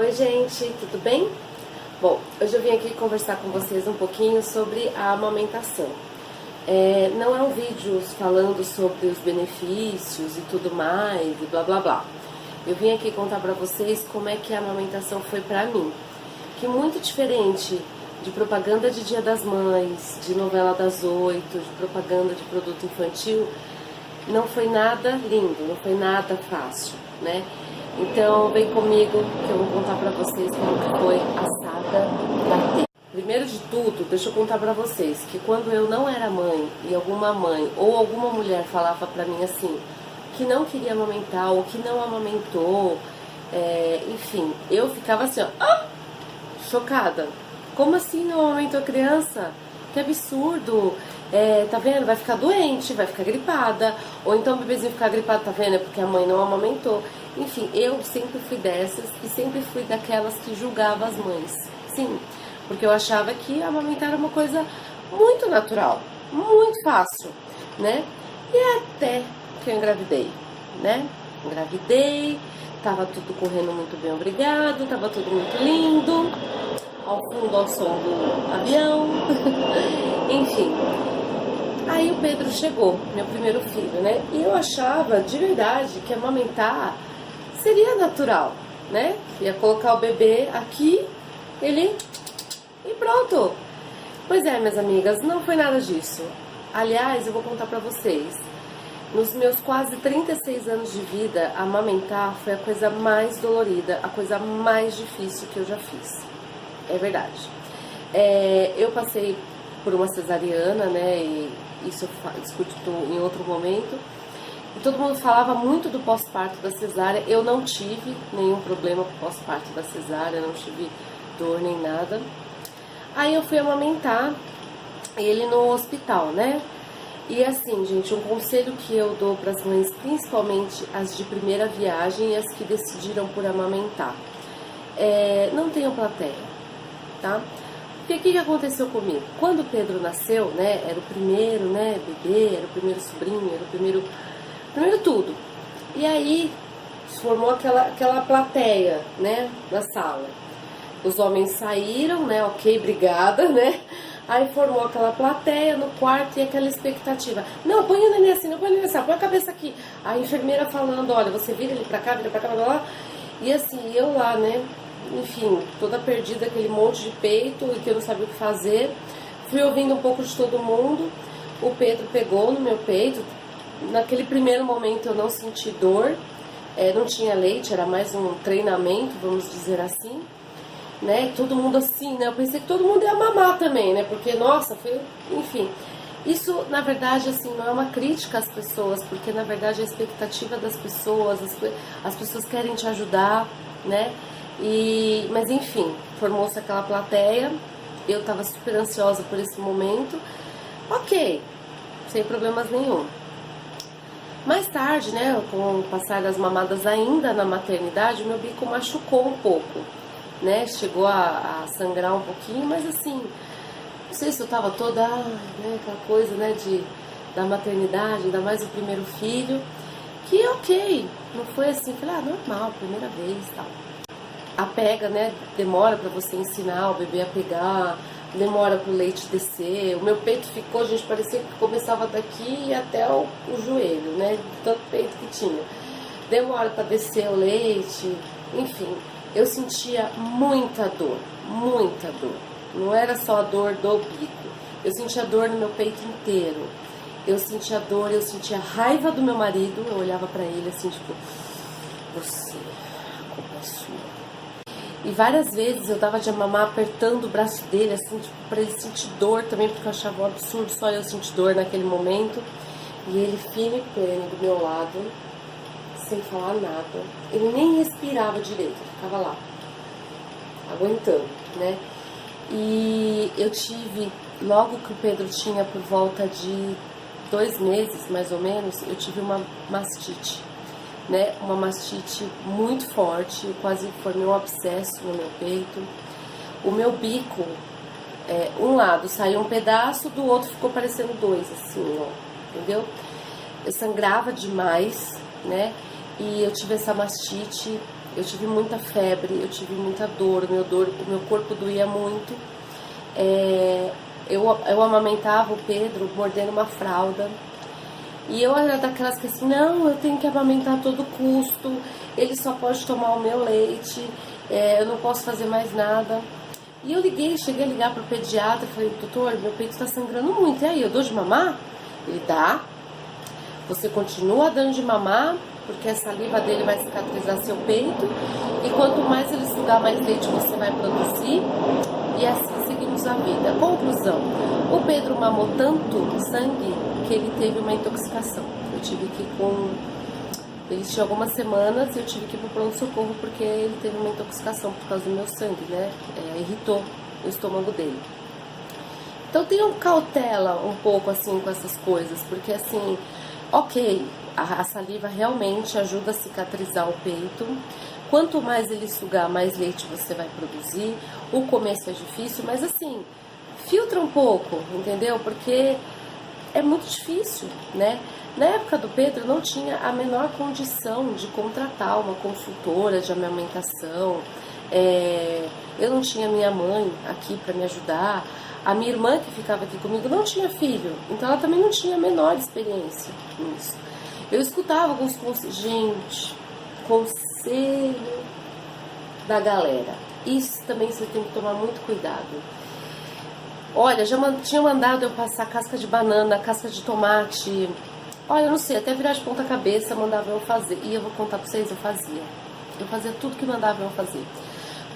Oi gente, tudo bem? Bom, hoje eu vim aqui conversar com vocês um pouquinho sobre a amamentação. Não é um vídeo falando sobre os benefícios e tudo mais e blá blá blá. Eu vim aqui contar pra vocês como é que a amamentação foi pra mim. Que muito diferente de propaganda de Dia das Mães, de novela das 8, de propaganda de produto infantil, não foi nada lindo, não foi nada fácil, né? Então vem comigo que eu vou contar pra vocês como que foi a saga da T. Primeiro de tudo, deixa eu contar pra vocês que quando eu não era mãe e alguma mãe ou alguma mulher falava pra mim assim, que não queria amamentar ou que não amamentou, enfim, eu ficava assim, ó, chocada. Como assim não amamentou a criança? Que absurdo! Tá vendo? Vai ficar doente, vai ficar gripada. Ou então o bebezinho ficar gripado, tá vendo? É porque a mãe não amamentou. Enfim, eu sempre fui dessas e sempre fui daquelas que julgava as mães. Sim, porque eu achava que amamentar era uma coisa muito natural, muito fácil, né? E até que eu engravidei, né? Engravidei, tava tudo correndo muito bem, obrigado, tava tudo muito lindo. Ao fundo, ao som do avião. Enfim. Aí o Pedro chegou, meu primeiro filho, né? E eu achava, de verdade, que amamentar seria natural, né? Ia colocar o bebê aqui, ele... e pronto. Pois é, minhas amigas, não foi nada disso. Aliás, eu vou contar pra vocês. Nos meus quase 36 anos de vida, amamentar foi a coisa mais dolorida, a coisa mais difícil que eu já fiz. É verdade. Eu passei por uma cesariana, né? E isso eu discuto em outro momento. E todo mundo falava muito do pós-parto da cesárea. Eu não tive nenhum problema com o pós-parto da cesárea, não tive dor nem nada. Aí eu fui amamentar ele no hospital, né? E assim, gente, um conselho que eu dou para as mães, principalmente as de primeira viagem e as que decidiram por amamentar. Não tenham plateia. Tá? Porque o que aconteceu comigo? Quando o Pedro nasceu, né, era o primeiro, né, bebê, era o primeiro sobrinho, era o primeiro tudo. E aí formou aquela plateia, né, na sala. Os homens saíram, né, ok, obrigada, né. Aí formou aquela plateia no quarto e aquela expectativa. Não, põe o neném assim, não põe o neném assim, põe a cabeça aqui. A enfermeira falando, olha, você vira ele pra cá, blá, blá. E assim, eu lá, né, enfim, toda perdida, aquele monte de peito e que eu não sabia o que fazer. Fui ouvindo um pouco de todo mundo. O Pedro pegou no meu peito. Naquele primeiro momento eu não senti dor, não tinha leite, era mais um treinamento, vamos dizer assim, né? Todo mundo assim, né? Eu pensei que todo mundo ia mamar também, né? Porque, nossa, foi... enfim. Isso, na verdade, assim, não é uma crítica às pessoas, porque, na verdade, a expectativa das pessoas, as pessoas querem te ajudar, né? Mas enfim, formou-se aquela plateia, eu tava super ansiosa por esse momento, ok, sem problemas nenhum. Mais tarde, né, com o passar das mamadas ainda na maternidade, meu bico machucou um pouco, né, chegou a sangrar um pouquinho, mas assim, não sei se eu tava toda, né, aquela coisa, né, da maternidade, ainda mais o primeiro filho, que ok, não foi assim, falei, normal, primeira vez e tal. A pega, né, demora pra você ensinar o bebê a pegar, demora pro leite descer. O meu peito ficou, gente, parecia que começava daqui e até o joelho, né, de tanto peito que tinha. Demora pra descer o leite, enfim, eu sentia muita dor, muita dor. Não era só a dor do bico, eu sentia dor no meu peito inteiro. Eu sentia dor, eu sentia raiva do meu marido, eu olhava pra ele assim, tipo, você, a culpa é sua. E várias vezes eu dava de mamar apertando o braço dele, assim, tipo, pra ele sentir dor também, porque eu achava um absurdo só eu sentir dor naquele momento. E ele firme e pleno do meu lado, sem falar nada. Ele nem respirava direito, ele ficava lá, aguentando, né? E eu tive, logo que o Pedro tinha por volta de 2 meses, mais ou menos, eu tive uma mastite. Né, uma mastite muito forte, eu quase formei um abscesso no meu peito. O meu bico, um lado saiu um pedaço, do outro ficou parecendo 2, assim, ó, entendeu? Eu sangrava demais, né, e eu tive essa mastite Eu tive muita febre, eu tive muita dor, o meu corpo doía muito. Eu amamentava o Pedro mordendo uma fralda. E eu era daquelas que assim, não, eu tenho que amamentar a todo custo, ele só pode tomar o meu leite, eu não posso fazer mais nada. E eu cheguei a ligar pro pediatra e falei, doutor, meu peito está sangrando muito, e aí, eu dou de mamar? Ele dá, você continua dando de mamar, porque a saliva dele vai cicatrizar seu peito, e quanto mais ele sugar, mais leite você vai produzir, e assim seguimos a vida. Conclusão, o Pedro mamou tanto sangue que ele teve uma intoxicação. Eu tive que ele tinha algumas semanas e eu tive que ir pro pronto-socorro porque ele teve uma intoxicação por causa do meu sangue, né? Irritou o estômago dele. Então tenham cautela um pouco assim com essas coisas, porque assim, ok, a saliva realmente ajuda a cicatrizar o peito. Quanto mais ele sugar, mais leite você vai produzir. O começo é difícil, mas assim, filtra um pouco, entendeu? Porque é muito difícil, né? Na época do Pedro, eu não tinha a menor condição de contratar uma consultora de amamentação. Eu não tinha minha mãe aqui para me ajudar. A minha irmã que ficava aqui comigo não tinha filho, então ela também não tinha a menor experiência nisso. Eu escutava alguns conselhos, gente, conselho da galera. Isso também você tem que tomar muito cuidado. Olha, tinha mandado eu passar casca de banana, casca de tomate. Olha, eu não sei, até virar de ponta cabeça mandava eu fazer. E eu vou contar pra vocês, eu fazia. Eu fazia tudo que mandava eu fazer.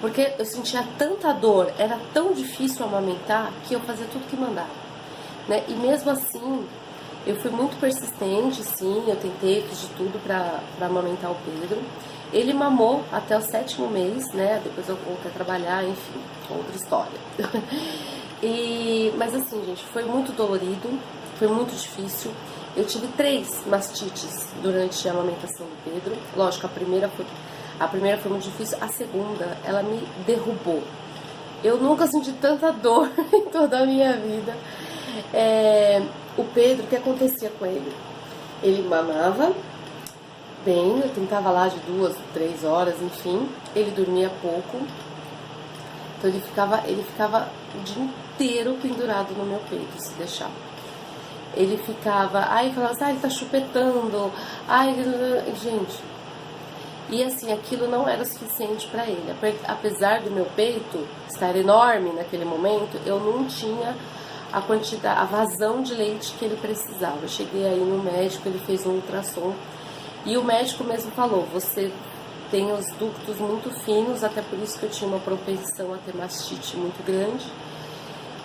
Porque eu sentia tanta dor, era tão difícil amamentar, que eu fazia tudo que mandava, né? E mesmo assim, eu fui muito persistente, sim, eu tentei, fiz de tudo pra amamentar o Pedro. Ele mamou até o 7º mês, né? Depois eu voltei a trabalhar, enfim, outra história. Mas assim, gente, foi muito dolorido, foi muito difícil. Eu tive 3 mastites durante a amamentação do Pedro. Lógico, a primeira foi muito difícil, a segunda, ela me derrubou. Eu nunca senti tanta dor em toda a minha vida. O Pedro, o que acontecia com ele? Ele mamava bem, eu tentava lá de 2, 3 horas, enfim. Ele dormia pouco. Então ele ficava o dia inteiro pendurado no meu peito, se deixar. Ele ficava, falava assim, ele tá chupetando, gente. E assim, aquilo não era suficiente para ele. Apesar do meu peito estar enorme naquele momento, eu não tinha a vazão de leite que ele precisava. Eu cheguei aí no médico, ele fez um ultrassom e o médico mesmo falou, você tem os ductos muito finos, até por isso que eu tinha uma propensão a ter mastite muito grande.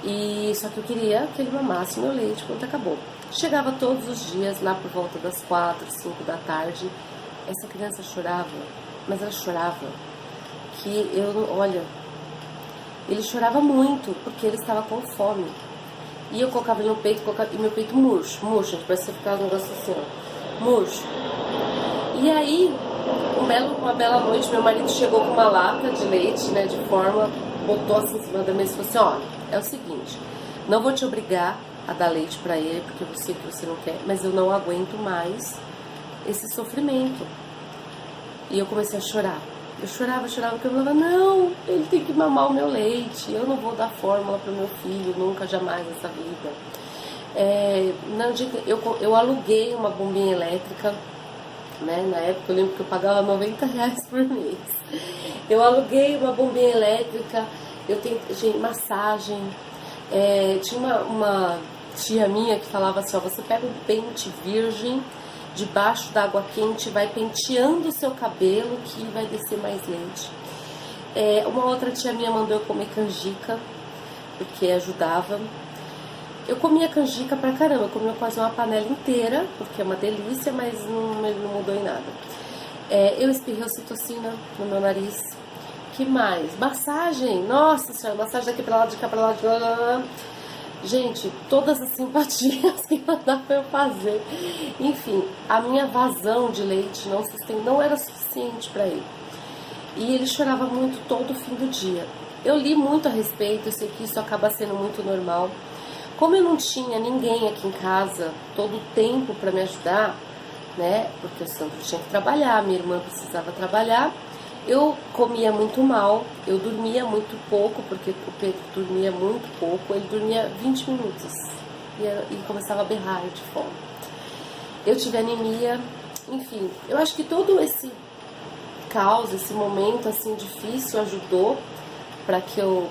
E só que eu queria que ele mamasse meu leite quando acabou. Chegava todos os dias, lá por volta das 4, 5 da tarde. Essa criança chorava, mas ela chorava que ele chorava muito, porque ele estava com fome. E eu colocava ele no peito, e meu peito murcho, gente, parece que ficava um negócio assim, ó, murcho. E aí, uma bela noite, meu marido chegou com uma lata de leite, né, de fórmula, botou assim em cima da mesa e falou assim, olha, é o seguinte, não vou te obrigar a dar leite pra ele, porque eu sei que você não quer, mas eu não aguento mais esse sofrimento. E eu comecei a chorar. Eu chorava, porque eu falava, não, ele tem que mamar o meu leite, eu não vou dar fórmula pro meu filho, nunca, jamais nessa vida. Eu aluguei uma bombinha elétrica, né? Na época eu lembro que eu pagava R$90 por mês. Eu aluguei uma bombinha elétrica, gente, massagem. Tinha uma tia minha que falava assim, ó, você pega um pente virgem debaixo da água quente, vai penteando o seu cabelo que vai descer mais leite. Uma outra tia minha mandou eu comer canjica, porque ajudava. Eu comia canjica pra caramba, eu comia quase uma panela inteira, porque é uma delícia, mas não mudou em nada. Eu espirrei ocitocina no meu nariz. Que mais? Massagem, nossa senhora, massagem daqui pra lá, de cá pra lá, de lá. Gente, todas as simpatias que mandavam eu fazer. Enfim, a minha vazão de leite não era suficiente para ele. E ele chorava muito todo fim do dia. Eu li muito a respeito, eu sei que isso acaba sendo muito normal. Como eu não tinha ninguém aqui em casa todo o tempo para me ajudar, né? Porque o Sandro tinha que trabalhar, minha irmã precisava trabalhar. Eu comia muito mal, eu dormia muito pouco, porque o Pedro dormia muito pouco, ele dormia 20 minutos e começava a berrar de fome. Eu tive anemia, enfim, eu acho que todo esse caos, esse momento assim difícil ajudou para que eu,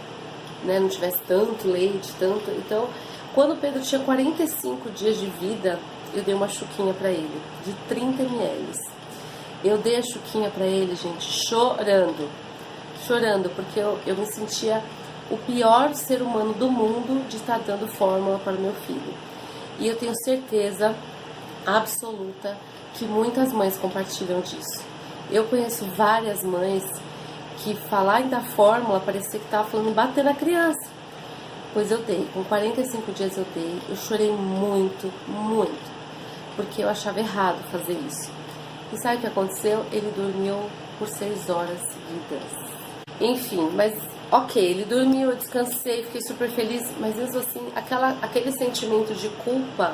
né, não tivesse tanto leite, tanto. Então, quando o Pedro tinha 45 dias de vida, eu dei uma chuquinha para ele, de 30 ml. Eu dei a chuquinha pra ele, gente, chorando, porque eu me sentia o pior ser humano do mundo de estar dando fórmula para o meu filho. E eu tenho certeza absoluta que muitas mães compartilham disso. Eu conheço várias mães que falar em dar fórmula parecia que estava falando bater na criança. Pois eu dei, com 45 dias eu dei, eu chorei muito, porque eu achava errado fazer isso. E sabe o que aconteceu? Ele dormiu por 6 horas seguidas. Enfim, mas ok, ele dormiu, eu descansei, fiquei super feliz, mas mesmo assim, aquele sentimento de culpa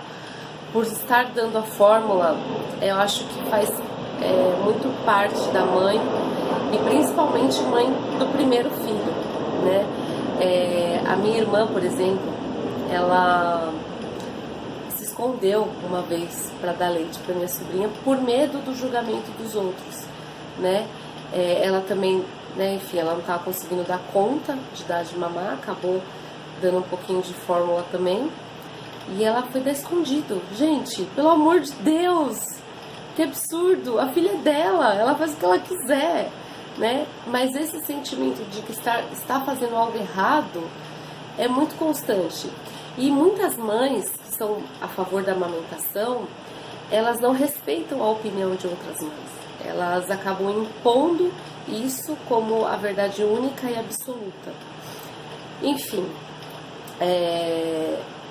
por estar dando a fórmula, eu acho que faz muito parte da mãe, e principalmente mãe do primeiro filho, né? A minha irmã, por exemplo, ela escondeu uma vez para dar leite para minha sobrinha por medo do julgamento dos outros, né? Ela também, né, enfim, ela não estava conseguindo dar conta de dar de mamar, acabou dando um pouquinho de fórmula também, e ela foi dar escondido. Gente, pelo amor de Deus, que absurdo, a filha é dela, ela faz o que ela quiser, né? Mas esse sentimento de que está fazendo algo errado é muito constante. E muitas mães que são a favor da amamentação, elas não respeitam a opinião de outras mães. Elas acabam impondo isso como a verdade única e absoluta. Enfim,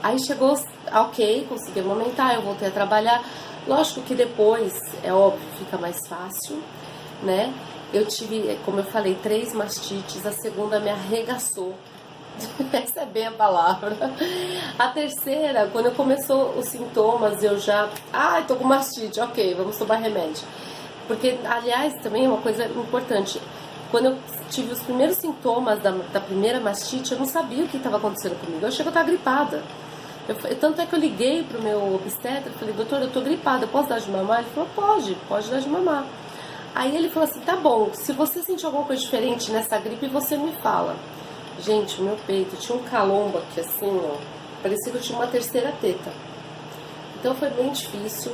aí chegou, ok, consegui amamentar, eu voltei a trabalhar. Lógico que depois, é óbvio, fica mais fácil, né? Eu tive, como eu falei, 3 mastites, a segunda me arregaçou. Essa é bem a palavra. A terceira, quando começou os sintomas, eu já... tô com mastite, ok, vamos tomar remédio. Porque, aliás, também é uma coisa importante. Quando eu tive os primeiros sintomas da primeira mastite, eu não sabia o que estava acontecendo comigo. Eu achei que eu estava gripada. Tanto é que eu liguei pro meu obstetra e falei, doutor, eu tô gripada, eu posso dar de mamar? Ele falou, pode dar de mamar. Aí ele falou assim, tá bom, se você sentir alguma coisa diferente nessa gripe, você me fala. Gente, o meu peito tinha um calombo aqui assim, ó, parecia que eu tinha uma terceira teta. Então foi bem difícil.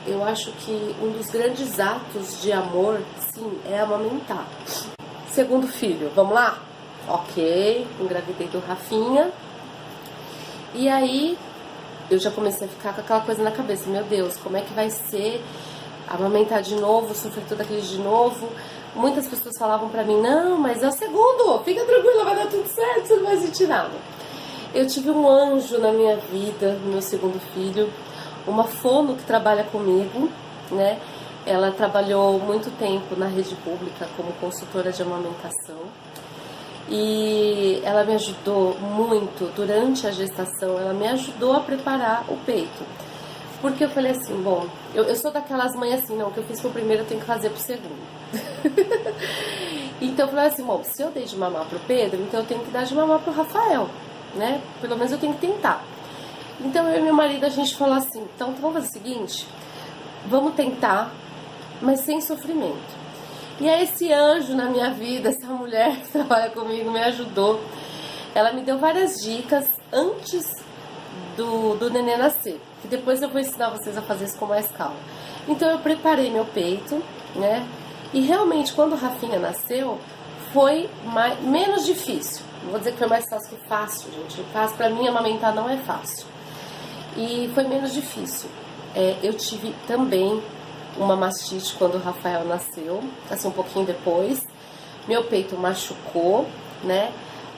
Eu acho que um dos grandes atos de amor, sim, é amamentar. Segundo filho, vamos lá? Ok, engravidei do Rafinha. E aí eu já comecei a ficar com aquela coisa na cabeça, meu Deus, como é que vai ser amamentar de novo, sofrer tudo aquilo de novo? Muitas pessoas falavam pra mim, não, mas é o segundo, fica tranquila, vai dar tudo certo, você não vai sentir nada. Eu tive um anjo na minha vida, no meu segundo filho, uma fono que trabalha comigo, né? Ela trabalhou muito tempo na rede pública como consultora de amamentação. E ela me ajudou muito durante a gestação, ela me ajudou a preparar o peito. Porque eu falei assim, bom, eu sou daquelas mães assim, não, o que eu fiz pro primeiro eu tenho que fazer pro segundo. Então eu falei assim, bom, se eu dei de mamar pro Pedro, então eu tenho que dar de mamar pro Rafael, né? Pelo menos eu tenho que tentar. Então eu e meu marido, a gente falou assim, então vamos fazer o seguinte, vamos tentar, mas sem sofrimento. E aí esse anjo na minha vida, essa mulher que trabalha comigo, me ajudou. Ela me deu várias dicas antes do neném nascer, que depois eu vou ensinar vocês a fazer isso com mais calma. Então eu preparei meu peito, né? E realmente quando o Rafinha nasceu, foi menos difícil. Não vou dizer que foi mais fácil que fácil, gente. Fácil pra mim amamentar não é fácil. E foi menos difícil. Eu tive também uma mastite quando o Rafael nasceu, assim um pouquinho depois. Meu peito machucou, né?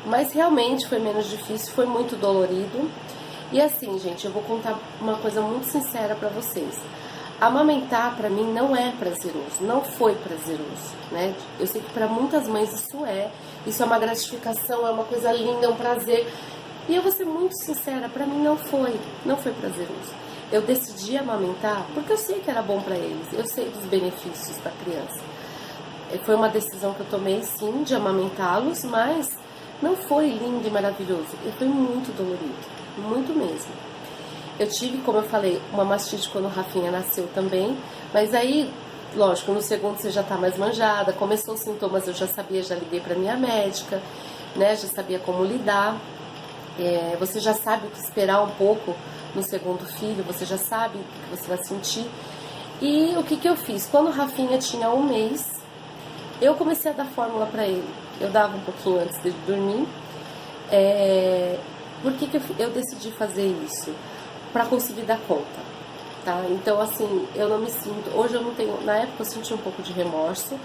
Mas realmente foi menos difícil, foi muito dolorido. E assim, gente, eu vou contar uma coisa muito sincera pra vocês. Amamentar pra mim não é prazeroso, não foi prazeroso, né? Eu sei que pra muitas mães isso é uma gratificação, é uma coisa linda, é um prazer. E eu vou ser muito sincera, pra mim não foi prazeroso. Eu decidi amamentar porque eu sei que era bom pra eles, eu sei dos benefícios da criança. foi uma decisão que eu tomei, sim, de amamentá-los, mas não foi lindo e maravilhoso. Foi muito dolorido, muito mesmo. Eu tive, como eu falei, uma mastite quando o Rafinha nasceu também, mas aí, lógico, no segundo você já tá mais manjada, começou os sintomas, eu já sabia, já liguei pra minha médica, né, já sabia como lidar. Você já sabe o que esperar um pouco no segundo filho, você já sabe o que você vai sentir. E o que eu fiz? Quando o Rafinha tinha 1 mês, eu comecei a dar fórmula pra ele. Eu dava um pouquinho antes de dormir. Por que eu decidi fazer isso? Pra conseguir dar conta, tá? Então, assim, eu não me sinto... Hoje eu não tenho... Na época eu senti um pouco de remorso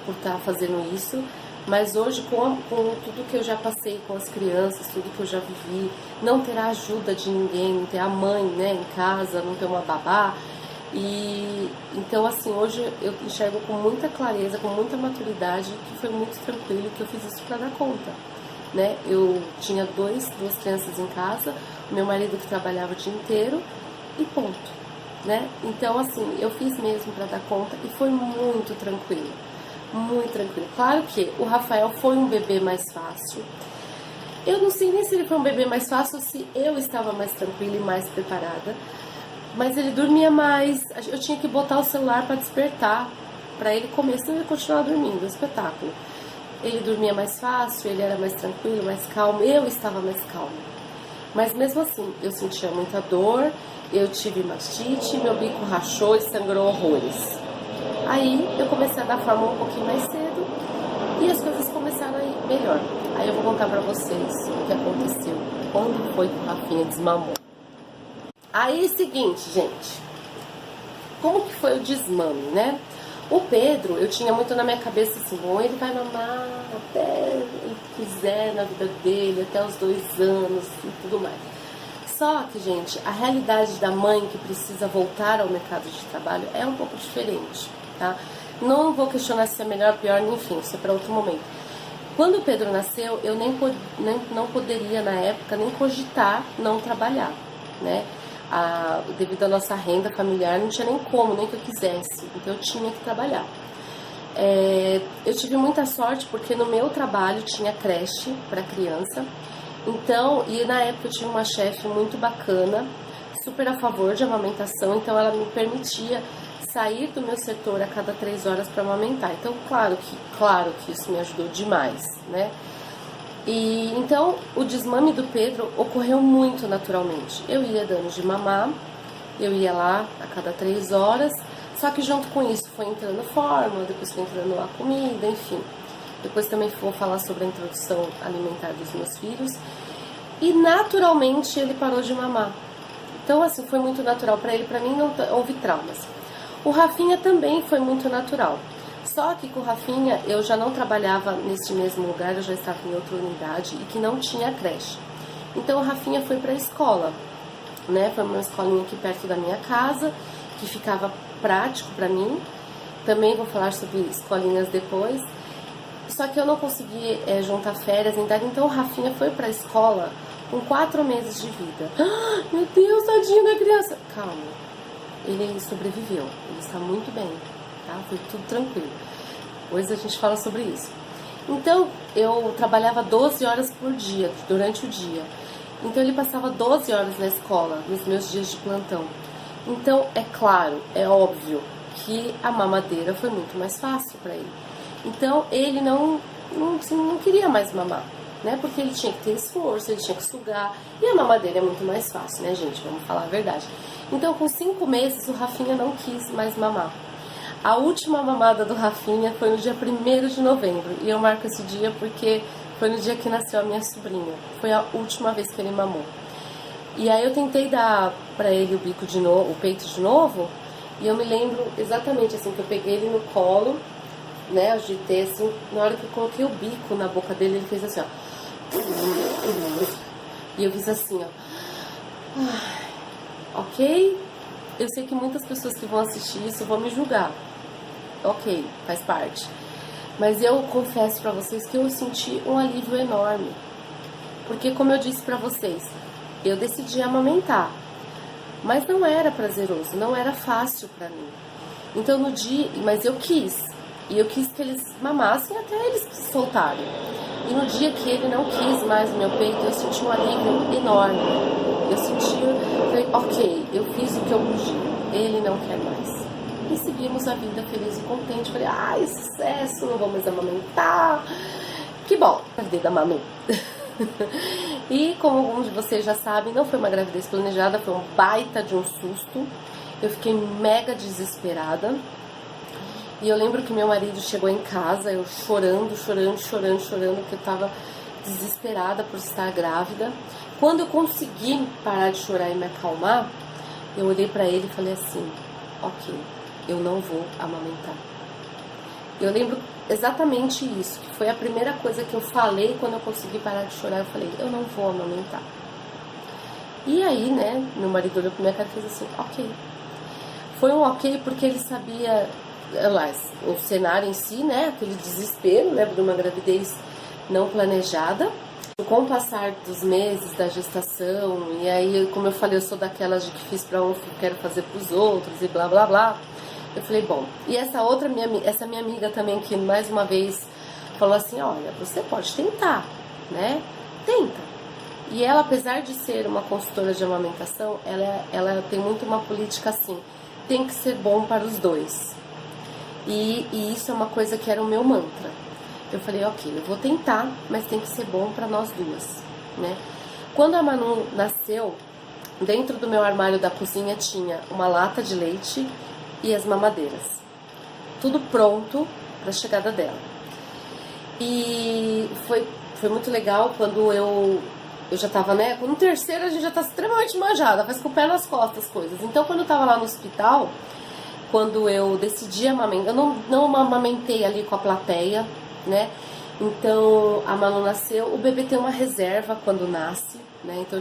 por estar fazendo isso, mas hoje, com tudo que eu já passei com as crianças, tudo que eu já vivi, não ter a ajuda de ninguém, não ter a mãe, né, em casa, não ter uma babá. E então, assim, hoje eu enxergo com muita clareza, com muita maturidade, que foi muito tranquilo, que eu fiz isso para dar conta, né? Eu tinha duas crianças em casa, meu marido que trabalhava o dia inteiro e ponto, né? Então, assim, eu fiz mesmo para dar conta e foi muito tranquilo. Muito tranquilo. Claro que o Rafael foi um bebê mais fácil. Eu não sei nem se ele foi um bebê mais fácil ou se eu estava mais tranquila e mais preparada. Mas ele dormia mais. Eu tinha que botar o celular para despertar, para ele comer, senão ele continuava dormindo. Um espetáculo. Ele dormia mais fácil, ele era mais tranquilo, mais calmo. Eu estava mais calma. Mas mesmo assim, eu sentia muita dor. Eu tive mastite, meu bico rachou e sangrou horrores. Aí eu comecei a dar fórmula um pouquinho mais cedo e as coisas começaram a ir melhor. Aí eu vou contar pra vocês o que aconteceu, quando foi que o Rafinha desmamou. Aí, seguinte, gente, como que foi o desmame, né? O Pedro, eu tinha muito na minha cabeça assim, bom, ele vai mamar até ele quiser na vida dele, até os 2 anos e tudo mais. Só que, gente, a realidade da mãe que precisa voltar ao mercado de trabalho é um pouco diferente, tá? Não vou questionar se é melhor ou pior, enfim, isso é para outro momento. Quando o Pedro nasceu, eu não poderia, na época, nem cogitar não trabalhar, né? Devido à nossa renda familiar, não tinha nem como, nem que eu quisesse, então eu tinha que trabalhar. Eu tive muita sorte porque no meu trabalho tinha creche para criança. Então, e na época eu tinha uma chefe muito bacana, super a favor de amamentação, então ela me permitia sair do meu setor a cada 3 horas para amamentar. Então, claro que isso me ajudou demais, né? E então, o desmame do Pedro ocorreu muito naturalmente. Eu ia dando de mamar, eu ia lá a cada 3 horas, só que junto com isso foi entrando fórmula, depois foi entrando a comida, enfim. Depois também vou falar sobre a introdução alimentar dos meus filhos. E naturalmente ele parou de mamar. Então, assim, foi muito natural para ele. Para mim não houve traumas. O Rafinha também foi muito natural. Só que com o Rafinha eu já não trabalhava nesse mesmo lugar, eu já estava em outra unidade e que não tinha creche. Então o Rafinha foi para a escola, né? Foi uma escolinha aqui perto da minha casa, que ficava prático para mim. Também vou falar sobre escolinhas depois. Só que eu não consegui juntar férias, então o Rafinha foi pra escola com 4 meses de vida. Ah, meu Deus, tadinho da criança. Calma, ele sobreviveu, ele está muito bem, tá? Foi tudo tranquilo. Depois a gente fala sobre isso. Então, eu trabalhava 12 horas por dia, durante o dia. Então, ele passava 12 horas na escola, nos meus dias de plantão. Então, é claro, é óbvio que a mamadeira foi muito mais fácil para ele. Então, ele não queria mais mamar, né? Porque ele tinha que ter esforço, ele tinha que sugar. E a mamadeira é muito mais fácil, né, gente? Vamos falar a verdade. Então, com 5 meses, o Rafinha não quis mais mamar. A última mamada do Rafinha foi no dia 1º de novembro. E eu marco esse dia porque foi no dia que nasceu a minha sobrinha. Foi a última vez que ele mamou. E aí eu tentei dar pra ele o bico de novo, o peito de novo. E eu me lembro exatamente assim, que eu peguei ele no colo, né, agitei assim, na hora que eu coloquei o bico na boca dele, ele fez assim, ó. E eu fiz assim, ó. Ok? Eu sei que muitas pessoas que vão assistir isso vão me julgar. Ok, faz parte. Mas eu confesso pra vocês que eu senti um alívio enorme. Porque, como eu disse pra vocês, eu decidi amamentar. Mas não era prazeroso, não era fácil pra mim. Então, no dia... Mas eu quis. E eu quis que eles mamassem até eles se soltarem. E no dia que ele não quis mais o meu peito, eu senti um alívio enorme. Eu senti, falei, ok, eu fiz o que eu podia, ele não quer mais. E seguimos a vida feliz e contente. Falei, ai, sucesso, não vou mais amamentar. Que bom, gravidez da Manu. E como alguns de vocês já sabem, não foi uma gravidez planejada, foi um baita de um susto. Eu fiquei mega desesperada. E eu lembro que meu marido chegou em casa, eu chorando, que eu tava desesperada por estar grávida. Quando eu consegui parar de chorar e me acalmar, eu olhei pra ele e falei assim, ok, eu não vou amamentar. Eu lembro exatamente isso, que foi a primeira coisa que eu falei quando eu consegui parar de chorar. Eu falei, eu não vou amamentar. E aí, né, meu marido olhou pra minha cara e fez assim, ok. Foi um ok porque ele sabia, aliás, o cenário em si, né, aquele desespero, né, de uma gravidez não planejada. Com o passar dos meses da gestação, e aí, como eu falei, eu sou daquelas de que fiz pra um, quero fazer pros outros e blá blá blá. Eu falei, bom, e essa minha amiga também, que mais uma vez falou assim, olha, você pode tentar, né? Tenta. E ela, apesar de ser uma consultora de amamentação, ela tem muito uma política assim, tem que ser bom para os dois. E isso é uma coisa que era o meu mantra. Eu falei, ok, eu vou tentar, mas tem que ser bom para nós duas, né? Quando a Manu nasceu, dentro do meu armário da cozinha tinha uma lata de leite e as mamadeiras. Tudo pronto para a chegada dela. E foi muito legal quando eu já tava, né? No terceiro a gente já tá extremamente manjada, faz com o pé nas costas as coisas. Então quando eu tava lá no hospital, quando eu decidi amamentar, eu não amamentei ali com a plateia, né? Então a Manu nasceu, o bebê tem uma reserva quando nasce, né? Então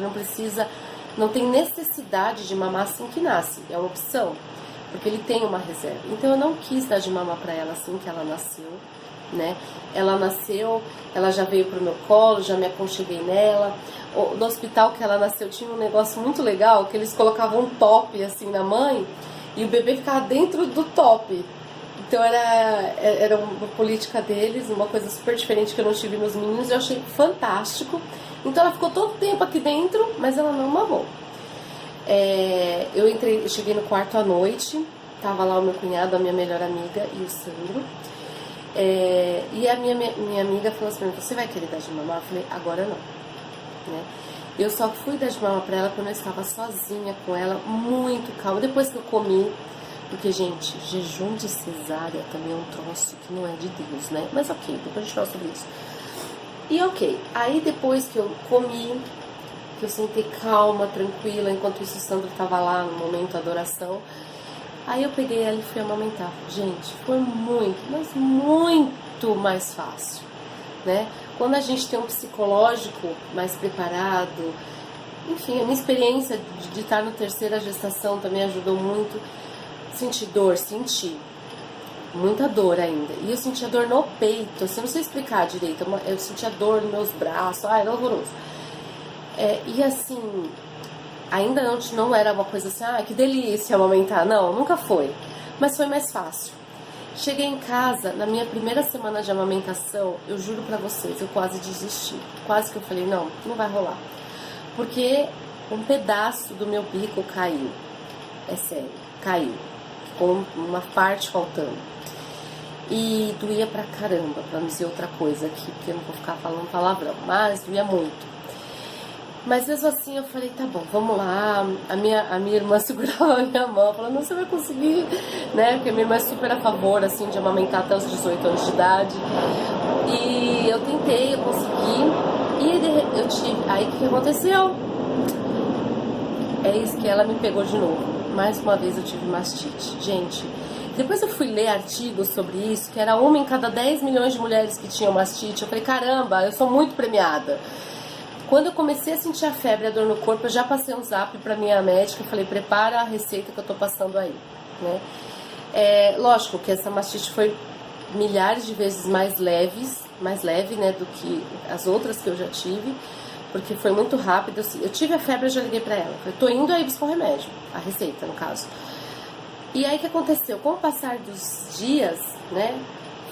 não tem necessidade de mamar assim que nasce, é uma opção, porque ele tem uma reserva. Então eu não quis dar de mamar pra ela assim que ela nasceu, né? Ela nasceu, ela já veio pro meu colo, já me aconcheguei nela. No hospital que ela nasceu tinha um negócio muito legal, que eles colocavam um top assim na mãe e o bebê ficava dentro do top. Então era uma política deles, uma coisa super diferente que eu não tive nos meninos, eu achei fantástico. Então ela ficou todo o tempo aqui dentro, mas ela não mamou. Eu cheguei no quarto à noite, tava lá o meu cunhado, a minha melhor amiga e o Sandro. E a minha amiga falou assim, você vai querer dar de mamar? Eu falei, agora não, né? Eu só fui dar de mamar pra ela quando eu estava sozinha com ela, muito calma, depois que eu comi. Porque, gente, jejum de cesárea também é um troço que não é de Deus, né? Mas ok, depois a gente fala sobre isso. E ok, aí depois que eu comi, que eu sentei calma, tranquila, enquanto isso o Sandro tava lá no momento da adoração, aí eu peguei ela e fui amamentar. Gente, foi muito, mas muito mais fácil, né? Quando a gente tem um psicológico mais preparado, enfim, a minha experiência de estar no terceira gestação também ajudou muito. Senti dor, senti muita dor ainda. E eu sentia dor no peito, assim, não sei explicar direito. Eu sentia dor nos meus braços, era horroroso. E assim, ainda não era uma coisa assim, que delícia amamentar. Não, nunca foi. Mas foi mais fácil. Cheguei em casa, na minha primeira semana de amamentação, eu juro pra vocês, eu quase desisti. Quase que eu falei, não vai rolar. Porque um pedaço do meu bico caiu. É sério, caiu. Com uma parte faltando. E doía pra caramba, pra não dizer outra coisa aqui, porque eu não vou ficar falando palavrão, mas doía muito. Mas mesmo assim eu falei, tá bom, vamos lá. A minha irmã segurava a minha mão, falando, não, você vai conseguir, né? Porque a minha irmã é super a favor, assim, de amamentar até os 18 anos de idade. E eu tentei, eu consegui. E eu tive. Aí o que aconteceu? É isso que ela me pegou de novo. Mais uma vez eu tive mastite. Gente, depois eu fui ler artigos sobre isso, que era 1 em cada 10 milhões de mulheres que tinham mastite. Eu falei, caramba, eu sou muito premiada. Quando eu comecei a sentir a febre e a dor no corpo, eu já passei um zap pra minha médica e falei, prepara a receita que eu tô passando aí, né? Lógico que essa mastite foi milhares de vezes mais leve, né, do que as outras que eu já tive. Porque foi muito rápido. Eu tive a febre, eu já liguei pra ela. Eu tô indo aí buscar o remédio, a receita, no caso. E aí o que aconteceu? Com o passar dos dias, né,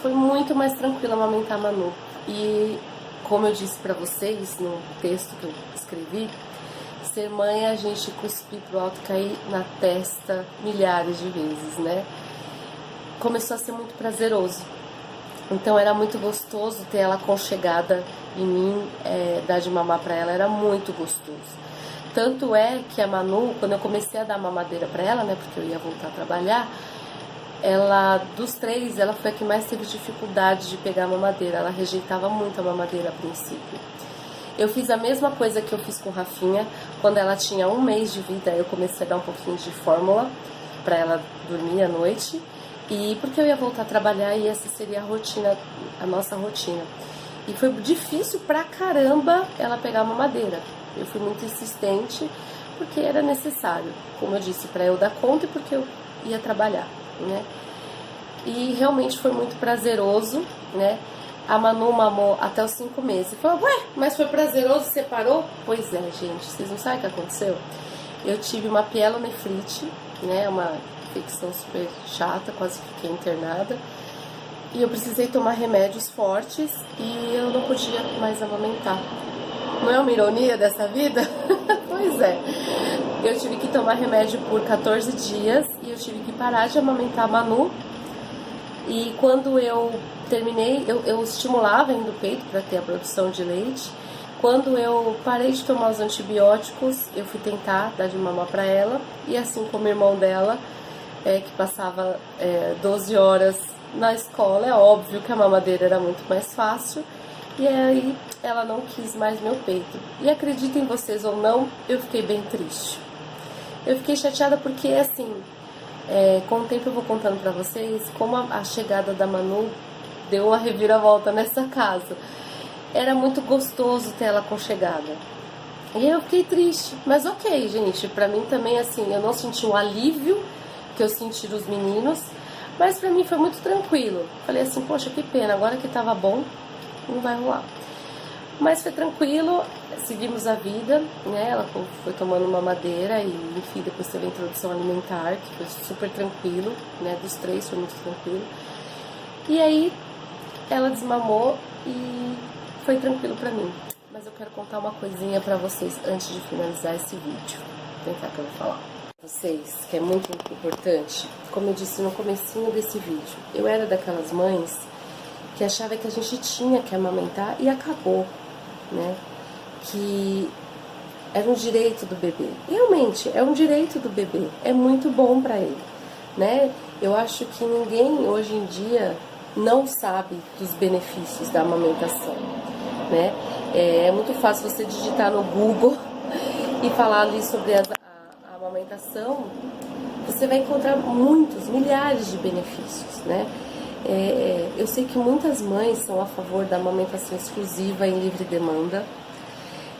foi muito mais tranquilo amamentar a Manu. E como eu disse pra vocês no texto que eu escrevi, ser mãe é a gente cuspir pro alto e cair na testa milhares de vezes, né? Começou a ser muito prazeroso. Então era muito gostoso ter ela aconchegada em mim, dar de mamar pra ela, era muito gostoso. Tanto é que a Manu, quando eu comecei a dar mamadeira pra ela, né, porque eu ia voltar a trabalhar, ela, dos 3, ela foi a que mais teve dificuldade de pegar a mamadeira. Ela rejeitava muito a mamadeira a princípio. Eu fiz a mesma coisa que eu fiz com Rafinha. Quando ela tinha 1 mês de vida, eu comecei a dar um pouquinho de fórmula pra ela dormir à noite. E porque eu ia voltar a trabalhar e essa seria a rotina, a nossa rotina. E foi difícil pra caramba ela pegar a mamadeira. Eu fui muito insistente porque era necessário, como eu disse, pra eu dar conta e porque eu ia trabalhar, né? E realmente foi muito prazeroso, né? A Manu mamou até os 5 meses. Falou, ué, mas foi prazeroso, você parou? Pois é, gente, vocês não sabem o que aconteceu? Eu tive uma pielonefrite, né? Uma infecção super chata, quase fiquei internada. E eu precisei tomar remédios fortes e eu não podia mais amamentar. Não é uma ironia dessa vida? Pois é. Eu tive que tomar remédio por 14 dias e eu tive que parar de amamentar a Manu. E quando eu terminei, eu estimulava ainda o peito para ter a produção de leite. Quando eu parei de tomar os antibióticos, eu fui tentar dar de mamar para ela. E assim como o irmão dela, que passava 12 horas na escola, é óbvio que a mamadeira era muito mais fácil. E aí ela não quis mais meu peito. E acreditem vocês ou não, eu fiquei bem triste. Eu fiquei chateada porque, assim, com o tempo eu vou contando pra vocês como a chegada da Manu deu uma reviravolta nessa casa. Era muito gostoso ter ela aconchegada. E eu fiquei triste. Mas ok, gente, pra mim também, assim, eu não senti o alívio que eu senti dos meninos, mas pra mim foi muito tranquilo. Falei assim, poxa, que pena, agora que tava bom, não vai rolar. Mas foi tranquilo, seguimos a vida, né? Ela foi tomando mamadeira e, enfim, depois teve a introdução alimentar, que foi super tranquilo, né? Dos 3 foi muito tranquilo. E aí ela desmamou e foi tranquilo pra mim. Mas eu quero contar uma coisinha pra vocês antes de finalizar esse vídeo. Vem cá que eu vou falar. Vocês, que é muito importante, como eu disse no comecinho desse vídeo, eu era daquelas mães que achava que a gente tinha que amamentar e acabou, né? Que era um direito do bebê. Realmente, é um direito do bebê. É muito bom pra ele, né? Eu acho que ninguém hoje em dia não sabe dos benefícios da amamentação, né? É muito fácil você digitar no Google e falar ali sobre a amamentação. Você vai encontrar muitos, milhares de benefícios, né? Eu sei que muitas mães são a favor da amamentação exclusiva em livre demanda.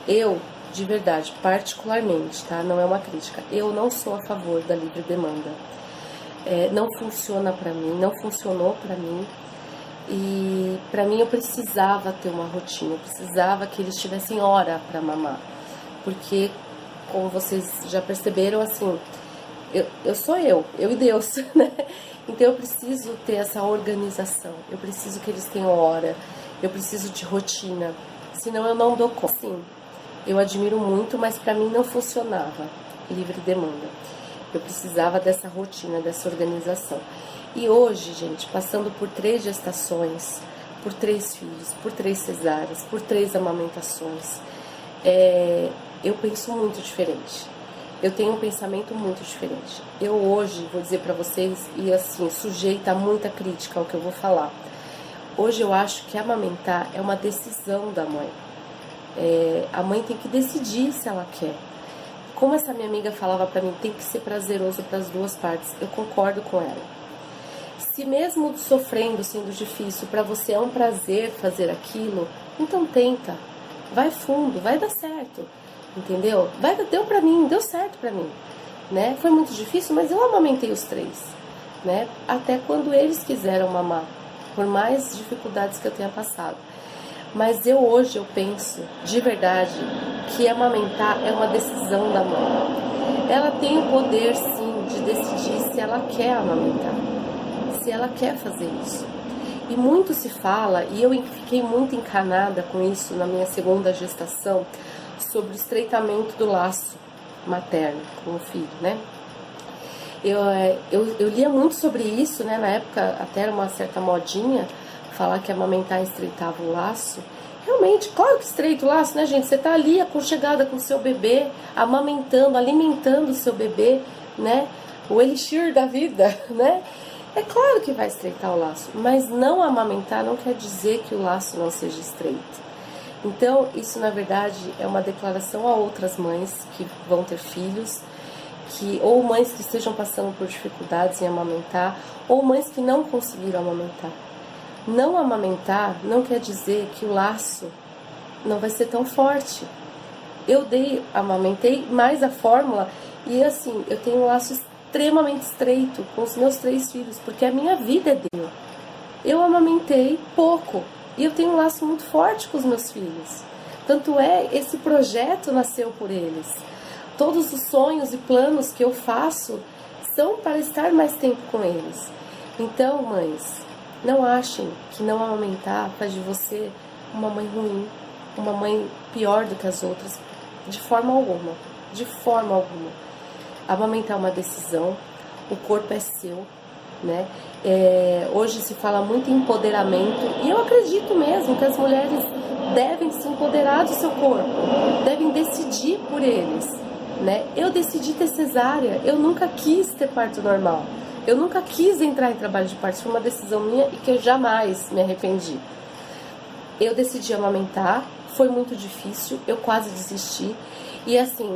Eu, de verdade, particularmente, tá? Não é uma crítica. Eu não sou a favor da livre demanda. Não funciona pra mim, não funcionou pra mim. E pra mim eu precisava ter uma rotina, eu precisava que eles tivessem hora pra mamar. Porque, como vocês já perceberam, assim, eu sou eu e Deus, né? Então eu preciso ter essa organização, eu preciso que eles tenham hora, eu preciso de rotina, senão eu não dou conta. Sim, eu admiro muito, mas pra mim não funcionava livre demanda. Eu precisava dessa rotina, dessa organização. E hoje, gente, passando por 3 gestações, por 3 filhos, por 3 cesáreas, por 3 amamentações, eu penso muito diferente. Eu tenho um pensamento muito diferente. Eu hoje, vou dizer pra vocês, e assim, sujeita a muita crítica ao que eu vou falar. Hoje eu acho que amamentar é uma decisão da mãe. A mãe tem que decidir se ela quer. Como essa minha amiga falava pra mim, tem que ser prazeroso para as 2 partes. Eu concordo com ela. Se mesmo sofrendo, sendo difícil, pra você é um prazer fazer aquilo, então tenta. Vai fundo, vai dar certo. Entendeu? Deu pra mim, deu certo pra mim, né? Foi muito difícil, mas eu amamentei os 3, né? Até quando eles quiseram mamar, por mais dificuldades que eu tenha passado. Mas hoje eu penso, de verdade, que amamentar é uma decisão da mãe. Ela tem o poder, sim, de decidir se ela quer amamentar, se ela quer fazer isso. E muito se fala, e eu fiquei muito encanada com isso na minha segunda gestação, sobre o estreitamento do laço materno com o filho, né? Eu lia muito sobre isso, né? Na época até era uma certa modinha falar que amamentar estreitava o laço. Realmente, claro que estreita o laço, né, gente? Você tá ali aconchegada com o seu bebê, amamentando, alimentando o seu bebê, né? O elixir da vida, né? É claro que vai estreitar o laço, mas não amamentar não quer dizer que o laço não seja estreito. Então, isso na verdade é uma declaração a outras mães que vão ter filhos, ou mães que estejam passando por dificuldades em amamentar, ou mães que não conseguiram amamentar. Não amamentar não quer dizer que o laço não vai ser tão forte. Eu amamentei mais a fórmula e assim, eu tenho um laço extremamente estreito com os meus 3 filhos, porque a minha vida é dele. Eu amamentei pouco e eu tenho um laço muito forte com os meus filhos. Tanto é, esse projeto nasceu por eles. Todos os sonhos e planos que eu faço são para estar mais tempo com eles. Então, mães, não achem que não amamentar faz de você uma mãe ruim, uma mãe pior do que as outras, de forma alguma. De forma alguma. Amamentar é uma decisão, o corpo é seu, né? Hoje se fala muito em empoderamento, e eu acredito mesmo que as mulheres devem se empoderar do seu corpo, devem decidir por eles, né? Eu decidi ter cesárea, eu nunca quis ter parto normal, eu nunca quis entrar em trabalho de parto, foi uma decisão minha e que eu jamais me arrependi. Eu decidi amamentar, foi muito difícil, eu quase desisti, e assim,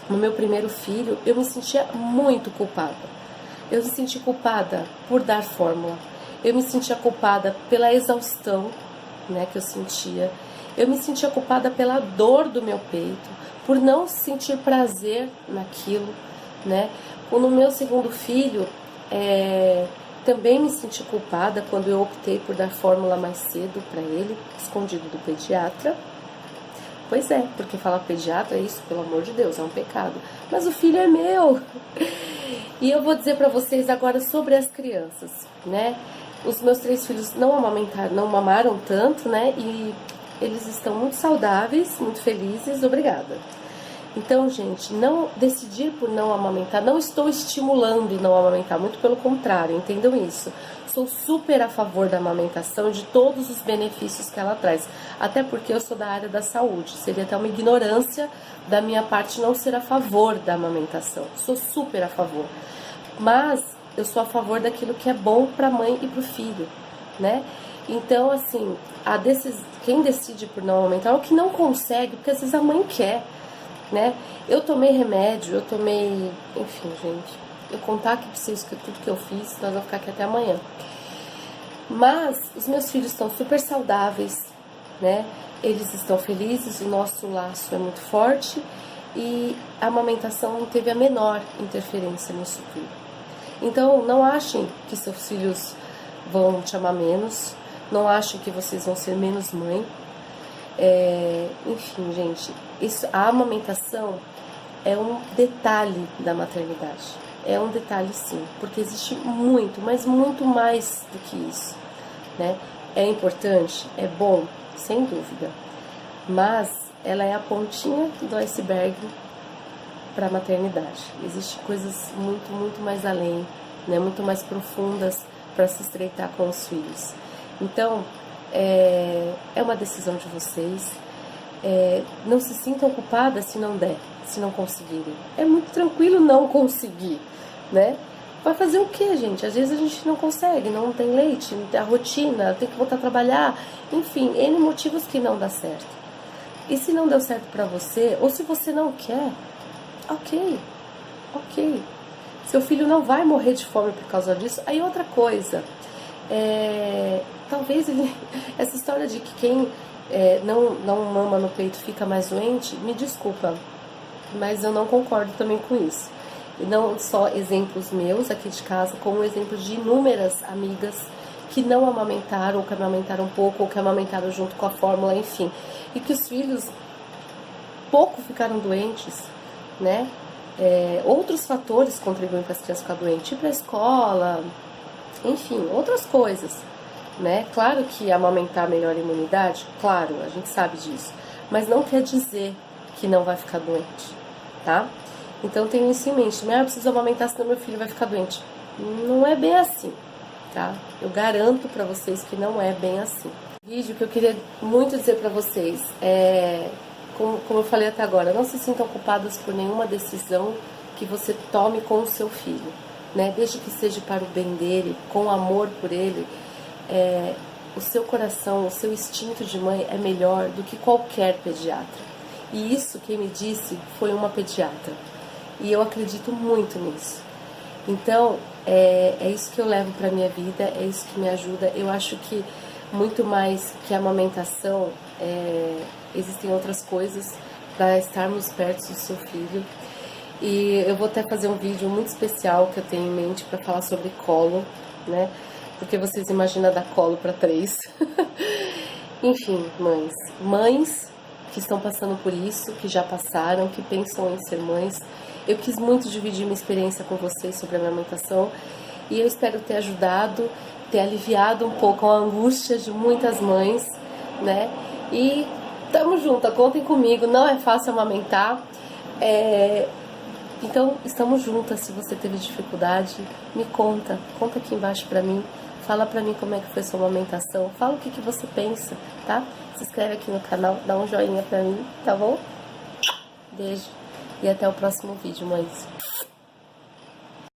no meu primeiro filho, eu me sentia muito culpada. Eu me senti culpada por dar fórmula. Eu me sentia culpada pela exaustão, né, que eu sentia. Eu me sentia culpada pela dor do meu peito, por não sentir prazer naquilo, né. No meu segundo filho, também me senti culpada quando eu optei por dar fórmula mais cedo para ele, escondido do pediatra. Pois é, porque falar pediatra, isso, pelo amor de Deus, é um pecado. Mas o filho é meu. E eu vou dizer para vocês agora sobre as crianças, né? Os meus 3 filhos não mamaram tanto, né? E eles estão muito saudáveis, muito felizes, obrigada. Então, gente, não decidir por não amamentar, não estou estimulando não amamentar, muito pelo contrário, entendam isso. Sou super a favor da amamentação, de todos os benefícios que ela traz, até porque eu sou da área da saúde, seria até uma ignorância da minha parte não ser a favor da amamentação, sou super a favor, mas eu sou a favor daquilo que é bom para a mãe e para o filho, né? Então, assim, quem decide por não amamentar é o que não consegue, porque às vezes a mãe quer, né? Eu tomei remédio, enfim, gente, eu contar aqui pra vocês tudo que eu fiz, nós vamos ficar aqui até amanhã. Mas os meus filhos estão super saudáveis, né? Eles estão felizes, o nosso laço é muito forte e a amamentação não teve a menor interferência nisso tudo. Então, não achem que seus filhos vão te amar menos, não achem que vocês vão ser menos mãe. Enfim, gente, a amamentação é um detalhe da maternidade. É um detalhe, sim, porque existe muito, mas muito mais do que isso, né? É importante, é bom, sem dúvida, mas ela é a pontinha do iceberg para a maternidade. Existem coisas muito, muito mais além, né? Muito mais profundas para se estreitar com os filhos. Então, é uma decisão de vocês. Não se sintam culpadas se não der, se não conseguirem. É muito tranquilo não conseguir, né? Vai fazer o que, gente? Às vezes a gente não consegue, não tem leite, não tem a rotina, tem que voltar a trabalhar, enfim, N motivos que não dá certo. E se não deu certo pra você, ou se você não quer, ok. Seu filho não vai morrer de fome por causa disso. Aí outra coisa, talvez essa história de que quem não mama no peito fica mais doente, me desculpa, mas eu não concordo também com isso. E não só exemplos meus aqui de casa, como exemplos de inúmeras amigas que não amamentaram, ou que amamentaram pouco, ou que amamentaram junto com a fórmula, enfim. E que os filhos pouco ficaram doentes, né? Outros fatores contribuem para as crianças ficarem doentes, tipo a escola, enfim, outras coisas, né? Claro que amamentar melhora a imunidade, claro, a gente sabe disso, mas não quer dizer que não vai ficar doente, tá? Então tenha isso em mente, eu preciso amamentar senão meu filho vai ficar doente. Não é bem assim, tá? Eu garanto pra vocês que não é bem assim. O vídeo que eu queria muito dizer pra vocês é, como eu falei até agora, não se sintam culpadas por nenhuma decisão que você tome com o seu filho, né? Desde que seja para o bem dele, com amor por ele, o seu coração, o seu instinto de mãe é melhor do que qualquer pediatra. E isso quem me disse foi uma pediatra. E eu acredito muito nisso. Então, é isso que eu levo para minha vida, é isso que me ajuda. Eu acho que muito mais que a amamentação, existem outras coisas para estarmos perto do seu filho. E eu vou até fazer um vídeo muito especial que eu tenho em mente para falar sobre colo, né? Porque vocês imaginam dar colo para 3. Enfim, mães que estão passando por isso, que já passaram, que pensam em ser mães. Eu quis muito dividir minha experiência com vocês sobre a amamentação e eu espero ter ajudado, ter aliviado um pouco a angústia de muitas mães, né? E tamo junto, contem comigo, não é fácil amamentar, então estamos juntas. Se você teve dificuldade, me conta aqui embaixo pra mim, fala pra mim como é que foi sua amamentação, fala o que você pensa, tá? Se inscreve aqui no canal, dá um joinha pra mim, tá bom? Beijo. E até o próximo vídeo, mães.